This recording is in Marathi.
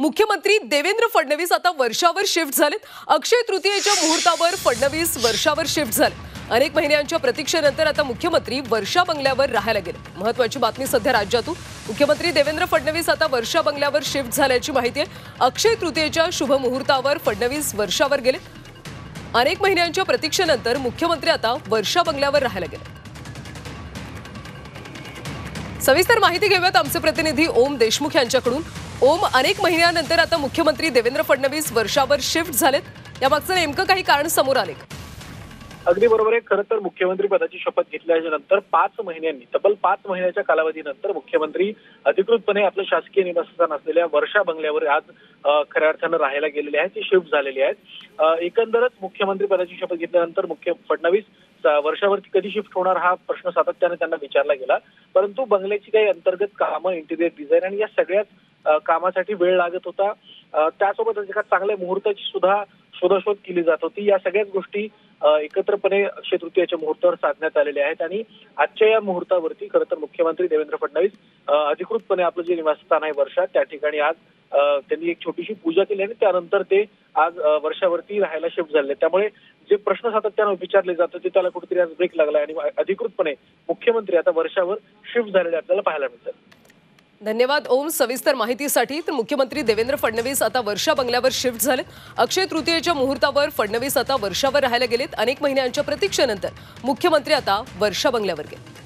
मुख्यमंत्री देवेंद्र फडणवीस आता वर्षावर शिफ्ट झालेत। अक्षय तृतीयेच्या मुहूर्तावर फडणवीस वर्षावर शिफ्ट झाले। अनेक महिन्यांच्या प्रतीक्षेनंतर आता मुख्यमंत्री वर्षा बंगल्यावर राहायला गेले। महत्त्वाची बातमी सध्या राज्यातून। मुख्यमंत्री देवेंद्र फडणवीस आता वर्षा बंगल्यावर शिफ्ट झाल्याची माहिती आहे। अक्षय तृतीयेच्या शुभ मुहूर्तावर फडणवीस वर्षावर गेले। अनेक महिन्यांच्या प्रतीक्षेनंतर मुख्यमंत्री आता वर्षा बंगल्यावर राहायला गेले। सविस्तर माहिती घेऊयात आमचे प्रतिनिधी ओम देशमुख यांच्याकडून। ओम, अनेक महिन्यानंतर आता मुख्यमंत्री देवेंद्र फडणवीस वर्षावर शिफ्ट झालेत। यामागचं नेमकं काही कारण समोर आले का? अगदी बरोबर आहे। खरं तर मुख्यमंत्री पदाची शपथ घेतल्याच्या नंतर 5 महिन्यांनी तब्बल 5 महिन्याच्या कालावधीनंतर मुख्यमंत्री अधिकृतपणे आपलं शासकीय निवासस्थान असलेल्या वर्षा बंगल्यावर आज खऱ्या अर्थानं राहायला गेलेले आहेत, ते शिफ्ट झालेले आहेत। एकंदरच मुख्यमंत्री पदाची शपथ घेतल्यानंतर फडणवीस वर्षावरती कधी शिफ्ट होणार हा प्रश्न सातत्याने त्यांना विचारला गेला, परंतु बंगल्याची काही अंतर्गत कामं, इंटिरियर डिझाईन आणि या सगळ्याच कामासाठी वेळ लागत होता। त्यासोबतच एका चांगल्या मुहूर्ताची सुद्धा शोधाशोध केली जात होती। या सगळ्याच गोष्टी एकत्रपणे अक्षय तृतीयेच्या मुहूर्तावर साधण्यात आलेल्या आहेत आणि आजच्या या मुहूर्तावरती खरं तर मुख्यमंत्री देवेंद्र फडणवीस अधिकृतपणे आपलं जे निवासस्थान आहे वर्षा, त्या ठिकाणी आज त्यांनी एक छोटीशी पूजा केली आणि त्यानंतर ते आज वर्षावरती राहायला शिफ्ट झाले। त्यामुळे जे प्रश्न सातत्याने विचारले जात होते त्याला कुठेतरी आज ब्रेक लागला आणि अधिकृतपणे मुख्यमंत्री आता वर्षावर शिफ्ट झालेले आपल्याला पाहायला मिळतात। धन्यवाद ओम सविस्तर माहितीसाठी। तर मुख्यमंत्री देवेंद्र फडणवीस आता वर्षा बंगल्यावर शिफ्ट झाले। अक्षय तृतीयेच्या मुहूर्तावर फडणवीस आता वर्षावर राहायला गेलेत। अनेक महिन्यांच्या प्रतीक्षेनंतर मुख्यमंत्री आता वर्षा बंगल्यावर गेले।